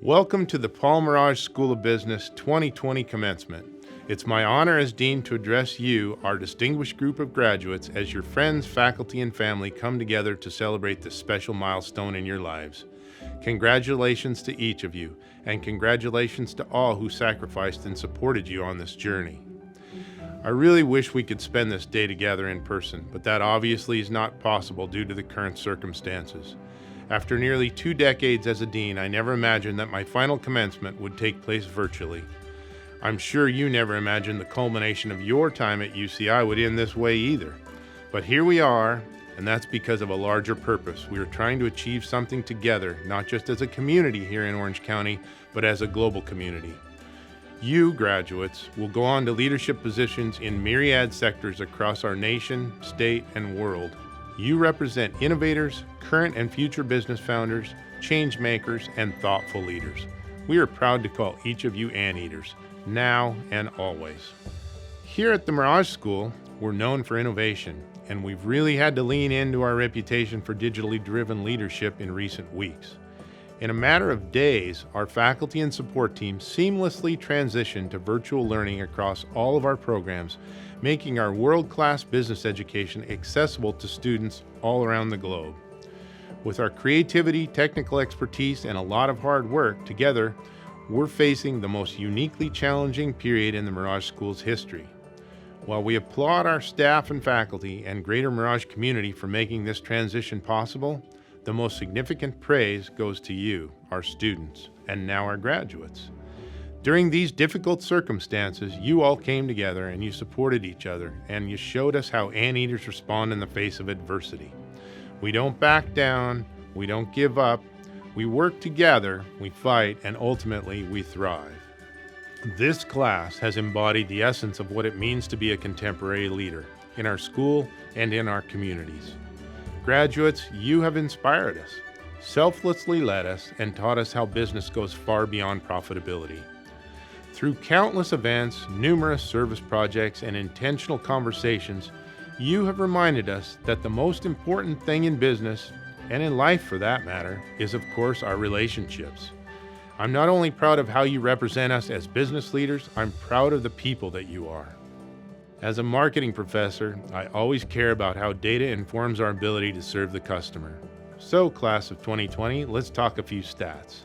Welcome to the Paul Merage School of Business 2020 commencement. It's my honor as Dean to address you, our distinguished group of graduates, as your friends, faculty, and family come together to celebrate this special milestone in your lives. Congratulations to each of you, and congratulations to all who sacrificed and supported you on this journey. I really wish we could spend this day together in person, but that obviously is not possible due to the current circumstances. After nearly 2 decades as a dean, I never imagined that my final commencement would take place virtually. I'm sure you never imagined the culmination of your time at UCI would end this way either. But here we are, and that's because of a larger purpose. We are trying to achieve something together, not just as a community here in Orange County, but as a global community. You, graduates, will go on to leadership positions in myriad sectors across our nation, state, and world. You represent innovators, current and future business founders, change makers, and thoughtful leaders. We are proud to call each of you anteaters, now and always. Here at the Merage School, we're known for innovation, and we've really had to lean into our reputation for digitally driven leadership in recent weeks. In a matter of days, our faculty and support team seamlessly transitioned to virtual learning across all of our programs, making our world-class business education accessible to students all around the globe. With our creativity, technical expertise, and a lot of hard work, together, we're facing the most uniquely challenging period in the Merage School's history. While we applaud our staff and faculty and greater Merage community for making this transition possible, the most significant praise goes to you, our students, and now our graduates. During these difficult circumstances, you all came together and you supported each other, and you showed us how anteaters respond in the face of adversity. We don't back down, we don't give up, we work together, we fight, and ultimately we thrive. This class has embodied the essence of what it means to be a contemporary leader in our school and in our communities. Graduates, you have inspired us, selflessly led us, and taught us how business goes far beyond profitability. Through countless events, numerous service projects, and intentional conversations, you have reminded us that the most important thing in business, and in life for that matter, is of course our relationships. I'm not only proud of how you represent us as business leaders, I'm proud of the people that you are. As a marketing professor, I always care about how data informs our ability to serve the customer. So, class of 2020, let's talk a few stats.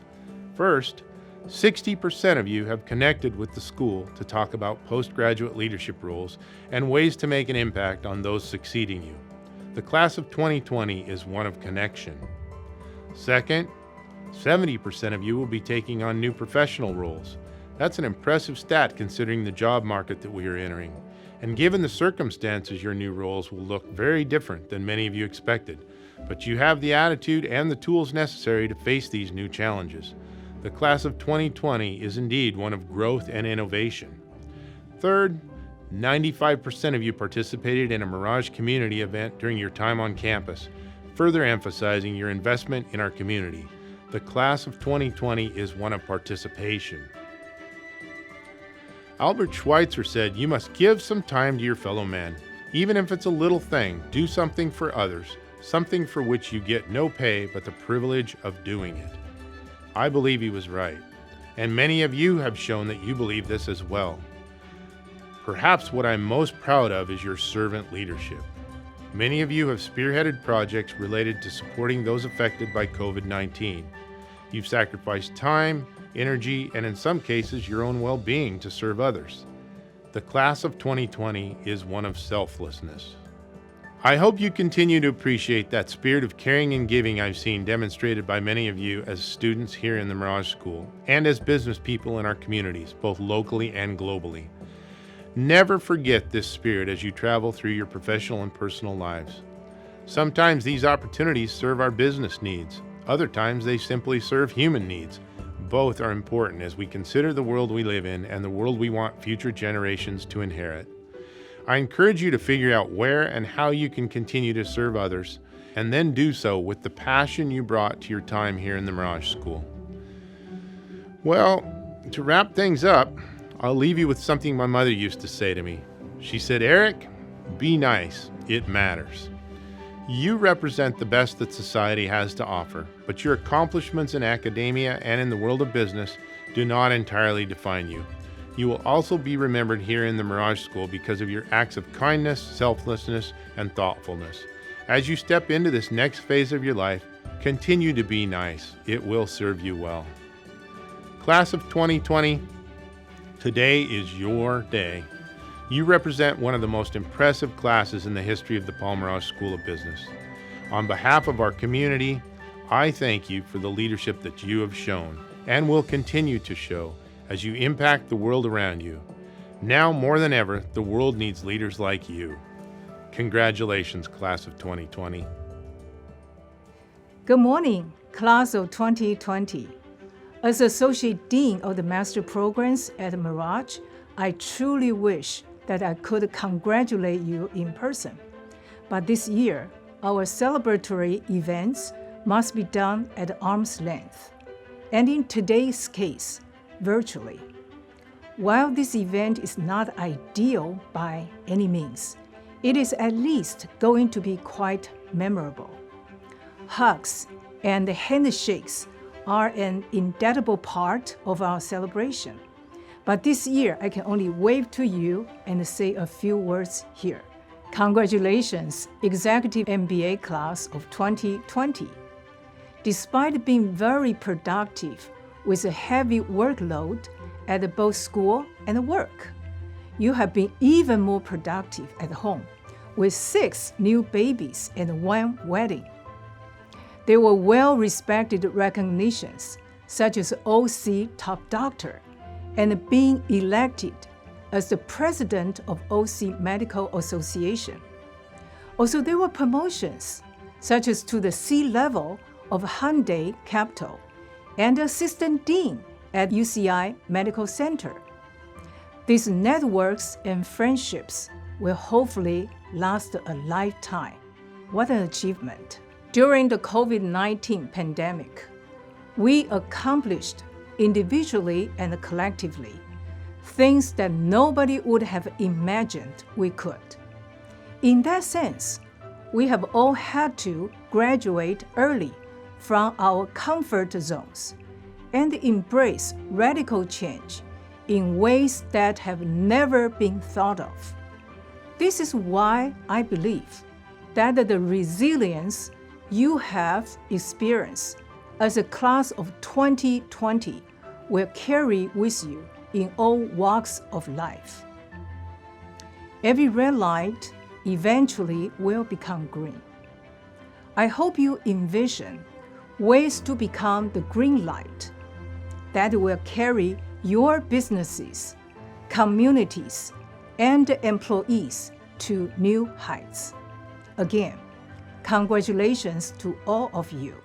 First, 60% of you have connected with the school to talk about postgraduate leadership roles and ways to make an impact on those succeeding you. The class of 2020 is one of connection. Second, 70% of you will be taking on new professional roles. That's an impressive stat considering the job market that we are entering. And given the circumstances, your new roles will look very different than many of you expected. But you have the attitude and the tools necessary to face these new challenges. The class of 2020 is indeed one of growth and innovation. Third, 95% of you participated in a Merage community event during your time on campus, further emphasizing your investment in our community. The class of 2020 is one of participation. Albert Schweitzer said, "You must give some time to your fellow man. Even if it's a little thing, do something for others, something for which you get no pay but the privilege of doing it." I believe he was right, and many of you have shown that you believe this as well. Perhaps what I'm most proud of is your servant leadership. Many of you have spearheaded projects related to supporting those affected by COVID-19. You've sacrificed time, energy, and in some cases, your own well-being to serve others. The class of 2020 is one of selflessness. I hope you continue to appreciate that spirit of caring and giving I've seen demonstrated by many of you as students here in the Merage School and as business people in our communities, both locally and globally. Never forget this spirit as you travel through your professional and personal lives. Sometimes these opportunities serve our business needs. Other times they simply serve human needs. Both are important as we consider the world we live in and the world we want future generations to inherit. I encourage you to figure out where and how you can continue to serve others, and then do so with the passion you brought to your time here in the Merage School. Well, to wrap things up, I'll leave you with something my mother used to say to me. She said, "Eric, be nice, it matters." You represent the best that society has to offer, but your accomplishments in academia and in the world of business do not entirely define you. You will also be remembered here in the Mirage School because of your acts of kindness, selflessness, and thoughtfulness. As you step into this next phase of your life, continue to be nice. It will serve you well. Class of 2020, today is your day. You represent one of the most impressive classes in the history of the Paul Mirage School of Business. On behalf of our community, I thank you for the leadership that you have shown and will continue to show as you impact the world around you. Now more than ever, the world needs leaders like you. Congratulations, Class of 2020. Good morning, Class of 2020. As Associate Dean of the Master Programs at Mirage, I truly wish that I could congratulate you in person. But this year, our celebratory events must be done at arm's length, and in today's case, virtually. While this event is not ideal by any means, it is at least going to be quite memorable. Hugs and handshakes are an indelible part of our celebration. But this year, I can only wave to you and say a few words here. Congratulations, Executive MBA Class of 2020. Despite being very productive with a heavy workload at both school and work, you have been even more productive at home with 6 new babies and 1 wedding. There were well-respected recognitions, such as OC Top Doctor, and being elected as the president of OC Medical Association. Also, there were promotions, such as to the C-level of Hyundai Capital and assistant dean at UCI Medical Center. These networks and friendships will hopefully last a lifetime. What an achievement. During the COVID-19 pandemic, we accomplished individually and collectively things that nobody would have imagined we could. In that sense, we have all had to graduate early from our comfort zones and embrace radical change in ways that have never been thought of. This is why I believe that the resilience you have experienced as a class of 2020 will carry with you in all walks of life. Every red light eventually will become green. I hope you envision ways to become the green light that will carry your businesses, communities, and employees to new heights. Again, congratulations to all of you.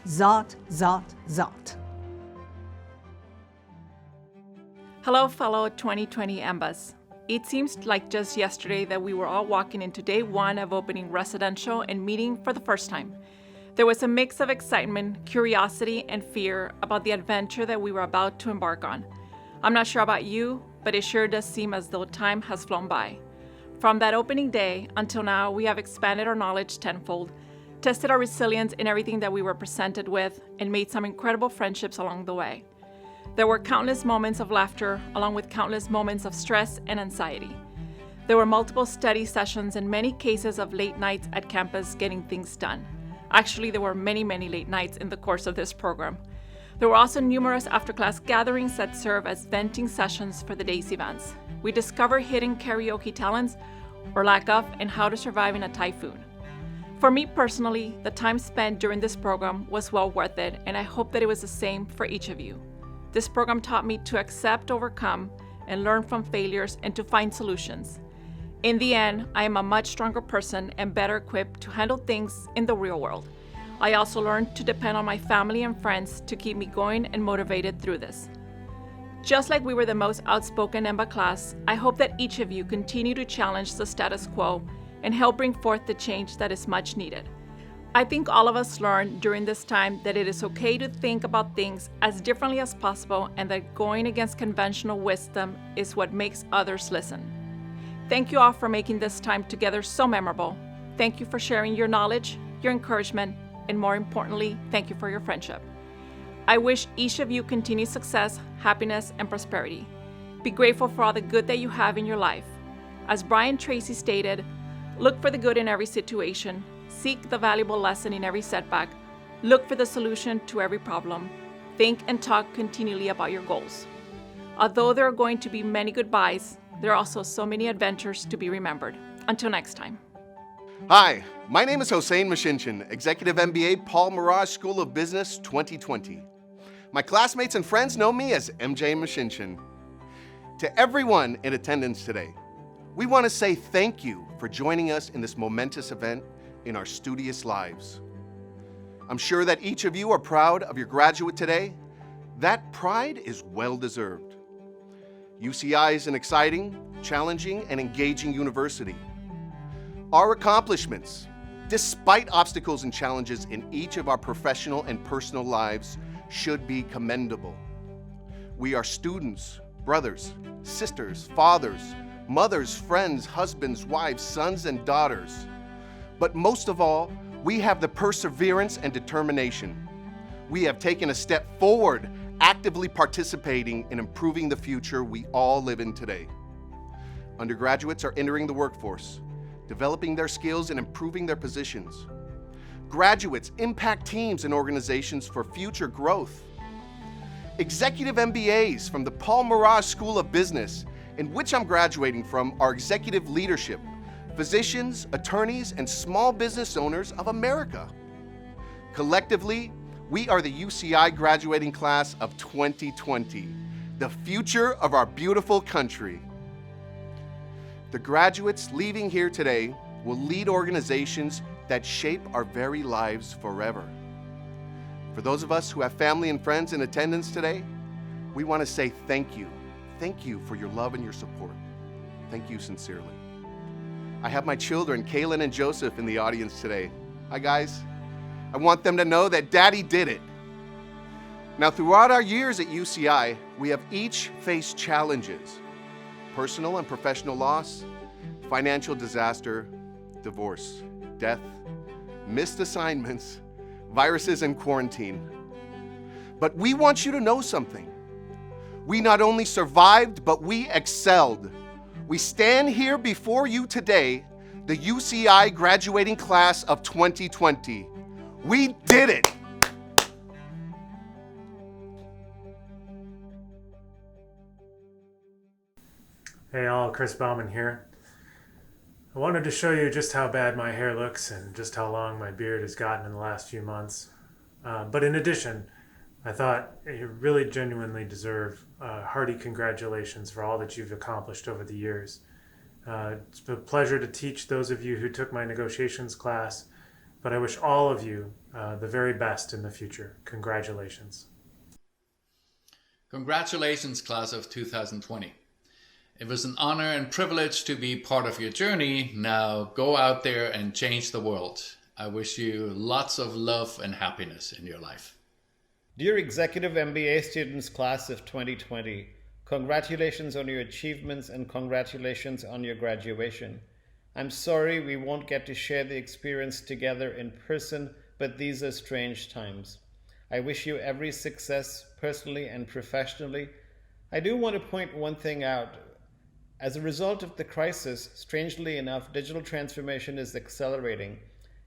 Zot, zot, zot. Hello, fellow 2020 Ambas. It seems like just yesterday that we were all walking into day 1 of opening residential and meeting for the first time. There was a mix of excitement, curiosity, and fear about the adventure that we were about to embark on. I'm not sure about you, but it sure does seem as though time has flown by. From that opening day until now, we have expanded our knowledge tenfold, tested our resilience in everything that we were presented with, and made some incredible friendships along the way. There were countless moments of laughter, along with countless moments of stress and anxiety. There were multiple study sessions and many cases of late nights at campus getting things done. Actually, there were many late nights in the course of this program. There were also numerous after-class gatherings that serve as venting sessions for the day's events. We discovered hidden karaoke talents, or lack of, and how to survive in a typhoon. For me personally, the time spent during this program was well worth it, and I hope that it was the same for each of you. This program taught me to accept, overcome, and learn from failures and to find solutions. In the end, I am a much stronger person and better equipped to handle things in the real world. I also learned to depend on my family and friends to keep me going and motivated through this. Just like we were the most outspoken EMBA class, I hope that each of you continue to challenge the status quo and help bring forth the change that is much needed. I think all of us learned during this time that it is okay to think about things as differently as possible and that going against conventional wisdom is what makes others listen. Thank you all for making this time together so memorable. Thank you for sharing your knowledge, your encouragement, and more importantly, thank you for your friendship. I wish each of you continued success, happiness, and prosperity. Be grateful for all the good that you have in your life. As Brian Tracy stated, look for the good in every situation, seek the valuable lesson in every setback, look for the solution to every problem, think and talk continually about your goals. Although there are going to be many goodbyes, there are also so many adventures to be remembered. Until next time. Hi, my name is Hossein Mashinchin, Executive MBA, Paul Mirage School of Business 2020. My classmates and friends know me as MJ Mashinchin. To everyone in attendance today, we want to say thank you for joining us in this momentous event in our studious lives. I'm sure that each of you are proud of your graduate today. That pride is well-deserved. UCI is an exciting, challenging, and engaging university. Our accomplishments, despite obstacles and challenges in each of our professional and personal lives, should be commendable. We are students, brothers, sisters, fathers, mothers, friends, husbands, wives, sons, and daughters. But most of all, we have the perseverance and determination. We have taken a step forward, actively participating in improving the future we all live in today. Undergraduates are entering the workforce, developing their skills and improving their positions. Graduates impact teams and organizations for future growth. Executive MBAs from the Paul Mirage School of Business, in which I'm graduating from, are executive leadership, physicians, attorneys, and small business owners of America. Collectively, we are the UCI graduating class of 2020, the future of our beautiful country. The graduates leaving here today will lead organizations that shape our very lives forever. For those of us who have family and friends in attendance today, we want to say thank you. Thank you for your love and your support. Thank you sincerely. I have my children, Kaylin and Joseph, in the audience today. Hi, guys. I want them to know that Daddy did it. Now, throughout our years at UCI, we have each faced challenges: personal and professional loss, financial disaster, divorce, death, missed assignments, viruses, and quarantine. But we want you to know something. We not only survived, but we excelled. We stand here before you today, the UCI graduating class of 2020. We did it! Hey all, Chris Bauman here. I wanted to show you just how bad my hair looks and just how long my beard has gotten in the last few months. But in addition, I thought you really genuinely deserve hearty congratulations for all that you've accomplished over the years. It's a pleasure to teach those of you who took my negotiations class, but I wish all of you the very best in the future. Congratulations. Congratulations, class of 2020. It was an honor and privilege to be part of your journey. Now go out there and change the world. I wish you lots of love and happiness in your life. Dear Executive MBA students, class of 2020, congratulations on your achievements and congratulations on your graduation. I'm sorry we won't get to share the experience together in person, but these are strange times. I wish you every success personally and professionally. I do want to point one thing out. As a result of the crisis, strangely enough, digital transformation is accelerating,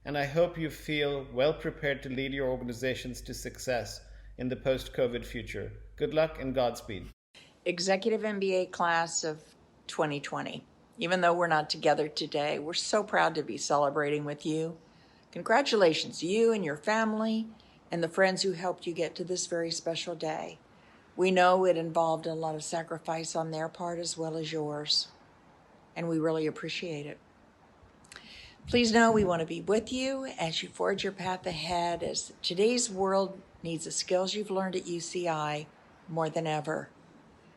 and I hope you feel well prepared to lead your organizations to success in the post-COVID future. Good luck and Godspeed. Executive MBA class of 2020. Even though we're not together today, we're so proud to be celebrating with you. Congratulations, you and your family and the friends who helped you get to this very special day. We know it involved a lot of sacrifice on their part as well as yours, and we really appreciate it. Please know we want to be with you as you forge your path ahead, as today's world needs the skills you've learned at UCI more than ever.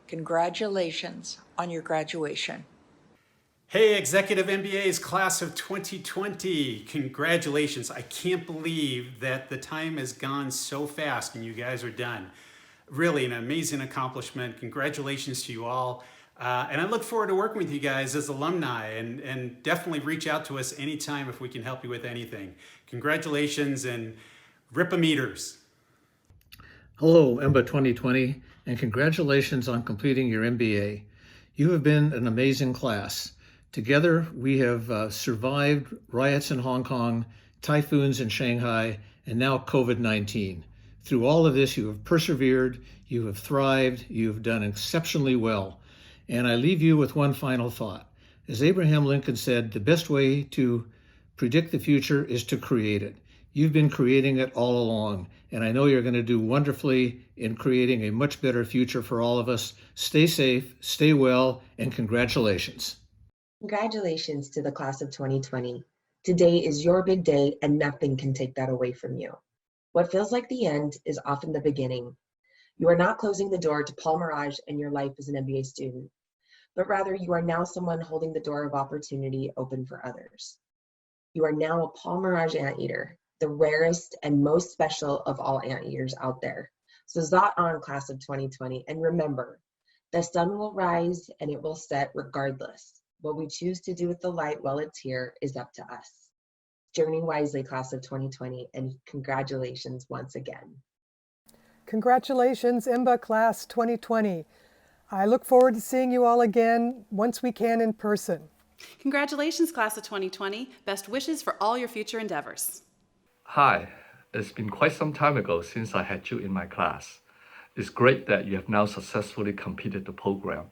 Congratulations on your graduation. Hey, Executive MBA's class of 2020. Congratulations. I can't believe that the time has gone so fast and you guys are done. Really an amazing accomplishment. Congratulations to you all. And I look forward to working with you guys as alumni, and definitely reach out to us anytime if we can help you with anything. Congratulations and Rip-a-meters. Hello, EMBA 2020, and congratulations on completing your MBA. You have been an amazing class. Together, we have survived riots in Hong Kong, typhoons in Shanghai, and now COVID-19. Through all of this, you have persevered, you have thrived, you have done exceptionally well. And I leave you with one final thought. As Abraham Lincoln said, the best way to predict the future is to create it. You've been creating it all along, and I know you're going to do wonderfully in creating a much better future for all of us. Stay safe, stay well, and congratulations. Congratulations to the class of 2020. Today is your big day, and nothing can take that away from you. What feels like the end is often the beginning. You are not closing the door to Paul Mirage and your life as an MBA student, but rather you are now someone holding the door of opportunity open for others. You are now a Paul Mirage anteater, the rarest and most special of all anteaters out there. So zot on, class of 2020, and remember, the sun will rise and it will set regardless. What we choose to do with the light while it's here is up to us. Journey wisely, class of 2020, and congratulations once again. Congratulations, EMBA class 2020. I look forward to seeing you all again once we can in person. Congratulations, class of 2020. Best wishes for all your future endeavors. Hi, it's been quite some time ago since I had you in my class. It's great that you have now successfully completed the program.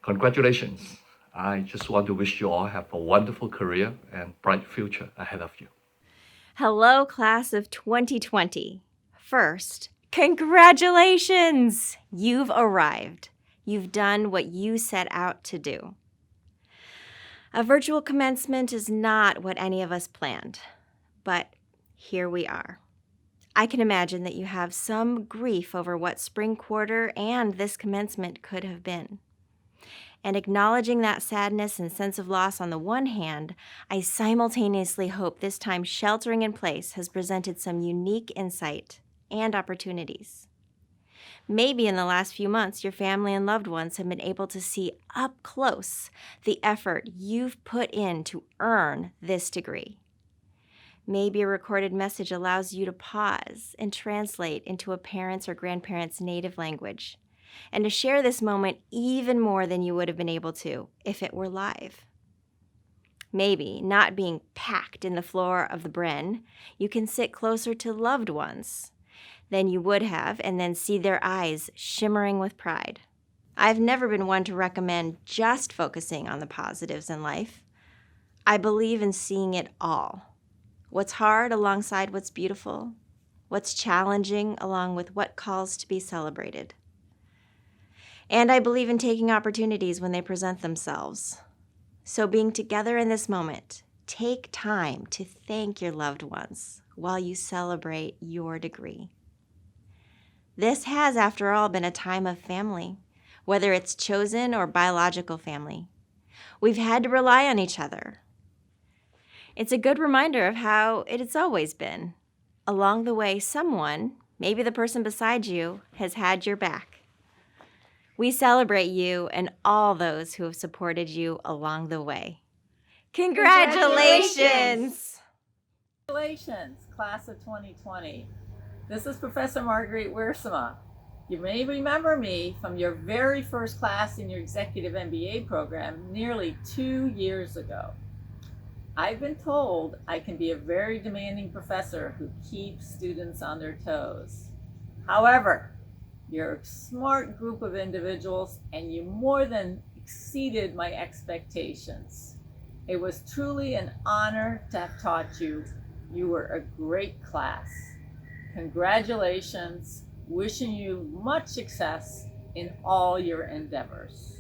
Congratulations. I just want to wish you all have a wonderful career and bright future ahead of you. Hello, class of 2020. First, congratulations! You've arrived. You've done what you set out to do. A virtual commencement is not what any of us planned, but here we are. I can imagine that you have some grief over what spring quarter and this commencement could have been. And acknowledging that sadness and sense of loss on the one hand, I simultaneously hope this time sheltering in place has presented some unique insight and opportunities. Maybe in the last few months, your family and loved ones have been able to see up close the effort you've put in to earn this degree. Maybe a recorded message allows you to pause and translate into a parent's or grandparent's native language, and to share this moment even more than you would have been able to if it were live. Maybe, not being packed in the floor of the Bren, you can sit closer to loved ones than you would have and then see their eyes shimmering with pride. I've never been one to recommend just focusing on the positives in life. I believe in seeing it all. What's hard alongside what's beautiful, what's challenging along with what calls to be celebrated. And I believe in taking opportunities when they present themselves. So being together in this moment, take time to thank your loved ones while you celebrate your degree. This has, after all, been a time of family, whether it's chosen or biological family. We've had to rely on each other. It's a good reminder of how it's always been. Along the way, someone, maybe the person beside you, has had your back. We celebrate you and all those who have supported you along the way. Congratulations! Congratulations, class of 2020. This is Professor Marguerite Wiersema. You may remember me from your very first class in your Executive MBA program nearly 2 years ago. I've been told I can be a very demanding professor who keeps students on their toes. However, you're a smart group of individuals and you more than exceeded my expectations. It was truly an honor to have taught you. You were a great class. Congratulations, wishing you much success in all your endeavors.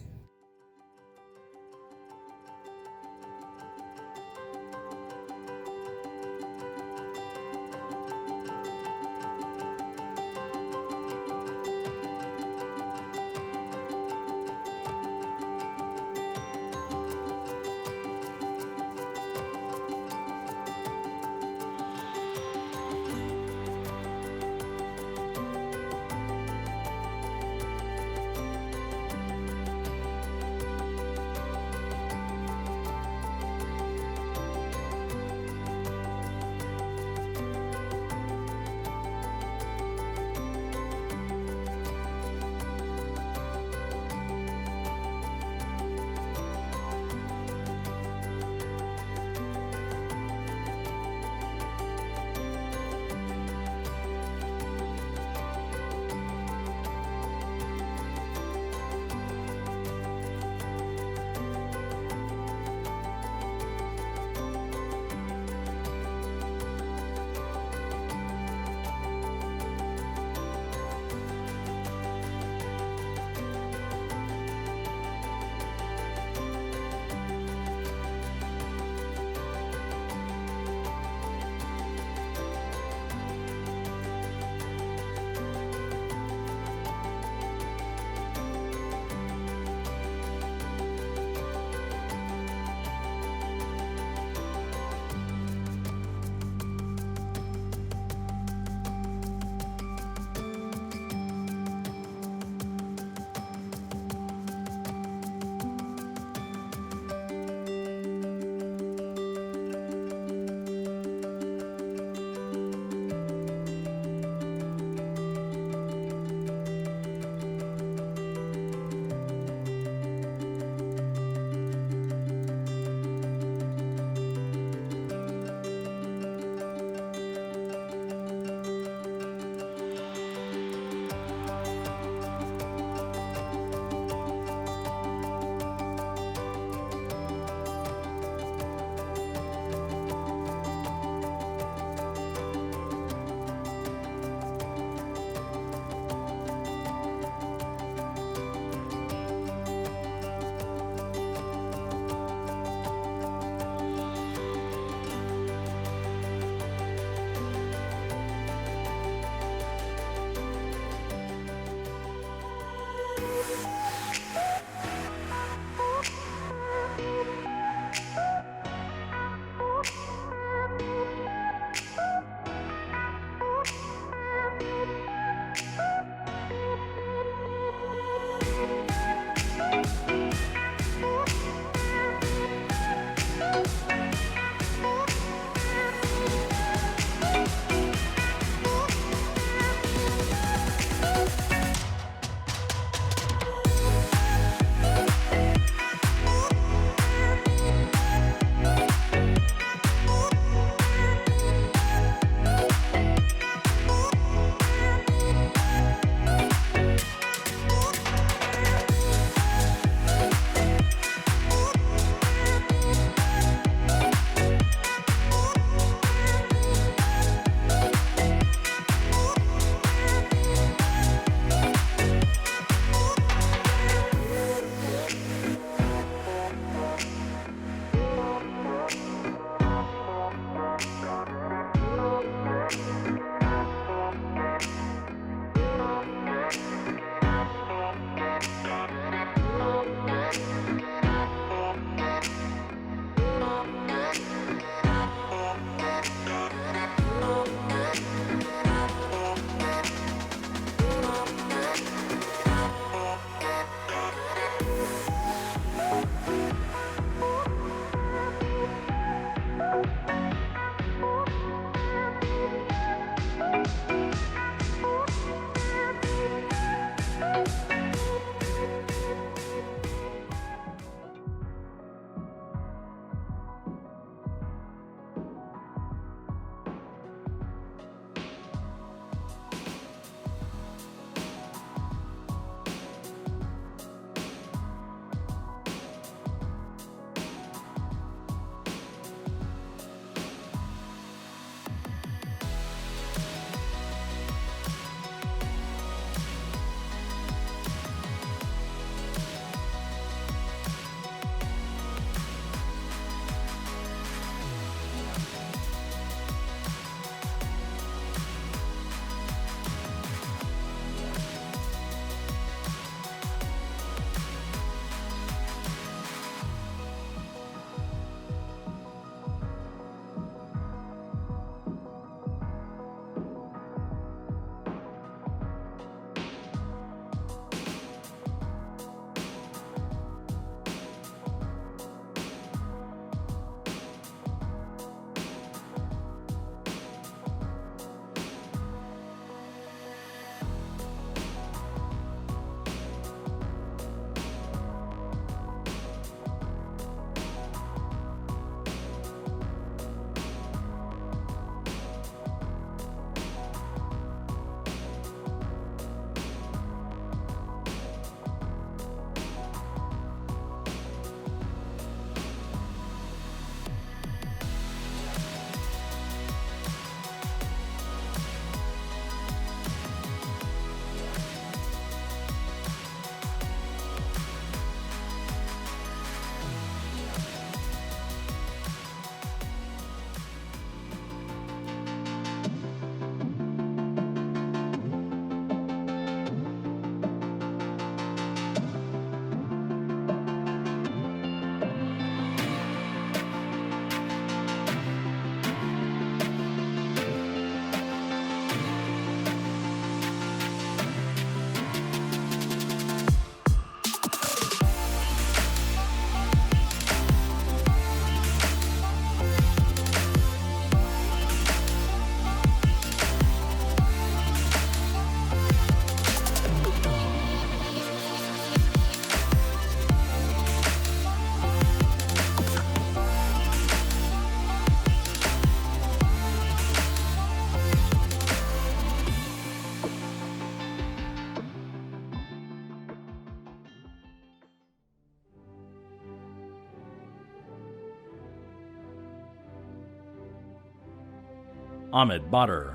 Ahmed Badr,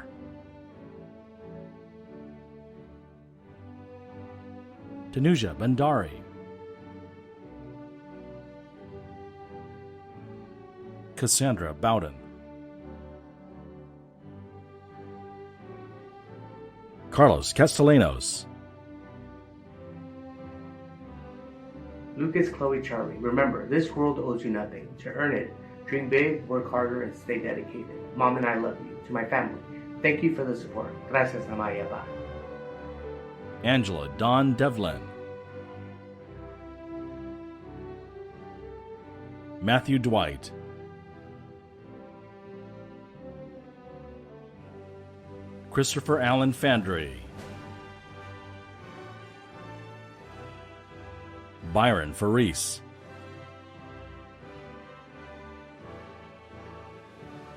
Tanuja Bandari, Cassandra Bowden, Carlos Castellanos, Lucas, Chloe, Charlie, remember, this world owes you nothing. To earn it, dream big, work harder, and stay dedicated. Mom and I love you. To my family, thank you for the support. Gracias, Mamá y Papá. Angela Dawn Devlin, Matthew Dwight, Christopher Allen Fandry, Byron Faris,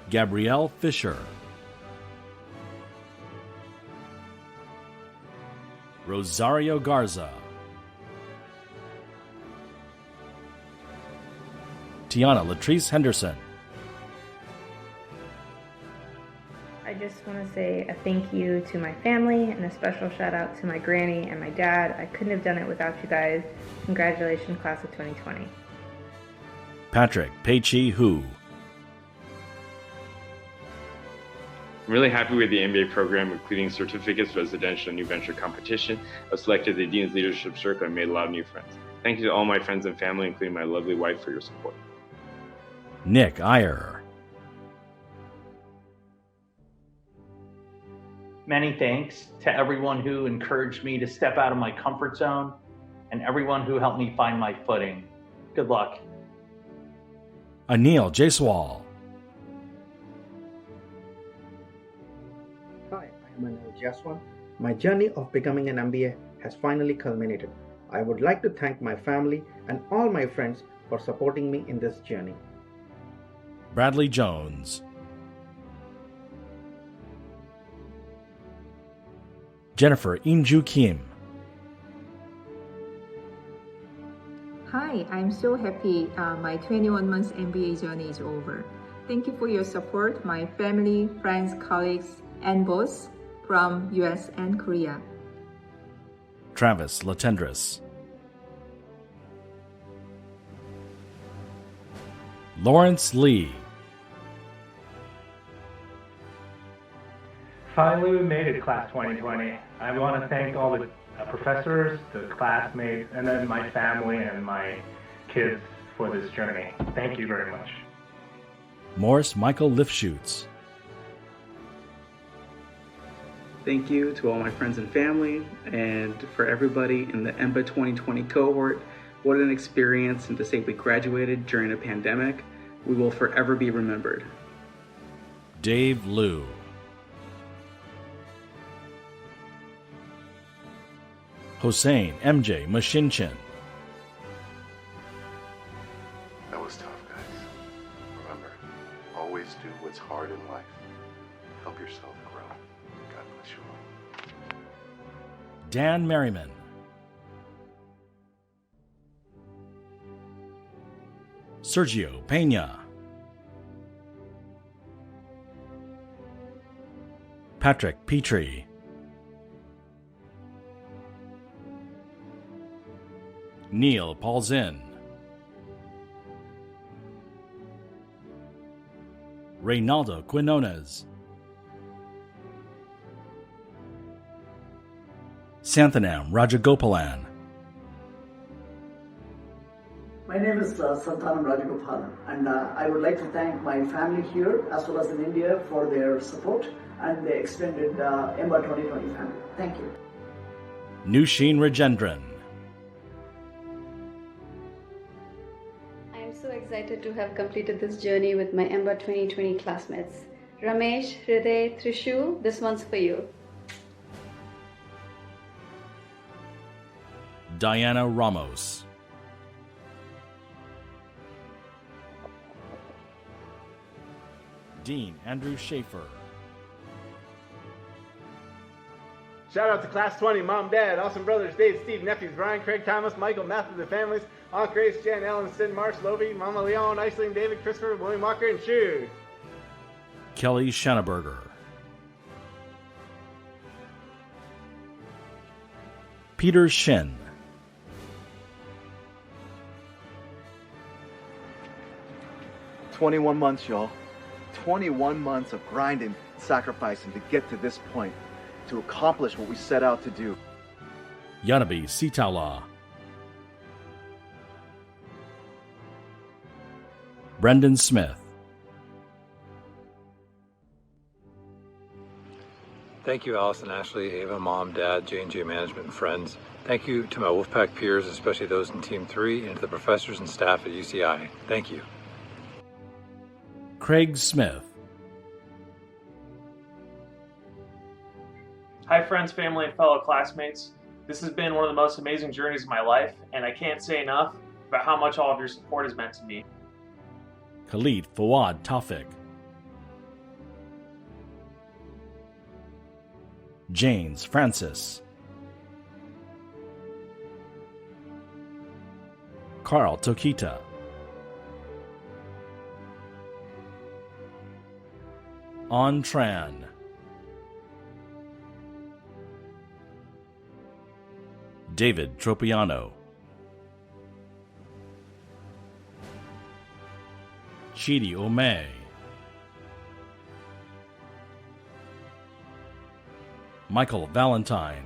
Gabrielle Fisher, Rosario Garza, Tiana Latrice Henderson. I just want to say a thank you to my family and a special shout out to my granny and my dad. I couldn't have done it without you guys. Congratulations, class of 2020. Patrick Pei-Chi Hu, I'm really happy with the MBA program, including certificates, residential, and new venture competition. I was selected to the Dean's Leadership Circle and made a lot of new friends. Thank you to all my friends and family, including my lovely wife, for your support. Nick Iyer, Many thanks to everyone who encouraged me to step out of my comfort zone and everyone who helped me find my footing. Good luck. Anil Jaiswal, Hi, I am Anil Jaiswal. My journey of becoming an MBA has finally culminated. I would like to thank my family and all my friends for supporting me in this journey. Bradley Jones, Jennifer Inju Kim, Hi, I'm so happy my 21 months MBA journey is over. Thank you for your support, my family, friends, colleagues, and boss from US and Korea. Travis Latendris, Lawrence Lee, Finally, we made it, class 2020. I want to thank all the professors, the classmates, and then my family and my kids for this journey. Thank you very much. Morris Michael Lifshutz, Thank you to all my friends and family, and for everybody in the EMBA 2020 cohort. What an experience, and to say we graduated during a pandemic, we will forever be remembered. Dave Liu, Hossein MJ Mashinchin, That was tough, guys. Remember, always do what's hard in life. Help yourself grow. God bless you all. Dan Merriman, Sergio Pena, Patrick Petrie, Neil Paulzin, Reynaldo Quinones, Santhanam Rajagopalan, My name is Santhanam Rajagopalan, and I would like to thank my family here as well as in India for their support and the extended EMBA 2020 family. Thank you. Nushin Rajendran, I am so excited to have completed this journey with my EMBA 2020 classmates. Ramesh, Hriday, Trishul, this one's for you. Diana Ramos, Dean Andrew Schaefer, Shout out to Class 20, Mom, Dad, awesome brothers, Dave, Steve, nephews, Brian, Craig, Thomas, Michael, Matthew, the families, Aunt Grace, Jen, Ellen, Sid, Marsh, Lovey, Mama Leon, Iceland, David, Christopher, William Walker, and Shu. Kelly Schanneberger, Peter Shin. 21 months, y'all. 21 months of grinding, sacrificing to get to this point, to accomplish what we set out to do. Yanabi Sitaula. Brendan Smith. Thank you, Allison, Ashley, Ava, Mom, Dad, J&J Management, and friends. Thank you to my Wolfpack peers, especially those in Team 3, and to the professors and staff at UCI. Thank you. Craig Smith. Hi, friends, family, and fellow classmates. This has been one of the most amazing journeys of my life, and I can't say enough about how much all of your support has meant to me. Khalid Fawad Tawfiq. James Francis. Carl Tokita. On Tran. David Tropiano. Chidi Omei. Michael Valentine.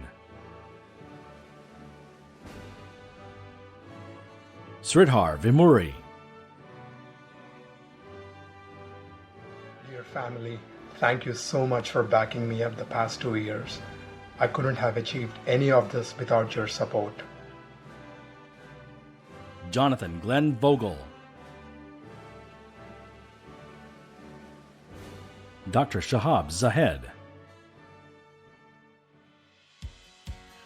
Sridhar Vimuri. Dear family, thank you so much for backing me up the past 2 years. I couldn't have achieved any of this without your support. Jonathan Glenn Vogel. Dr. Shahab Zahed.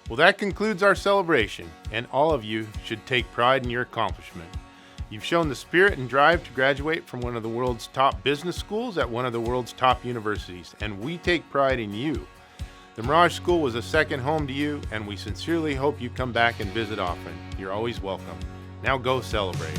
Well, that concludes our celebration, and all of you should take pride in your accomplishment. You've shown the spirit and drive to graduate from one of the world's top business schools at one of the world's top universities, and we take pride in you. The Mirage School was a second home to you, and we sincerely hope you come back and visit often. You're always welcome. Now go celebrate.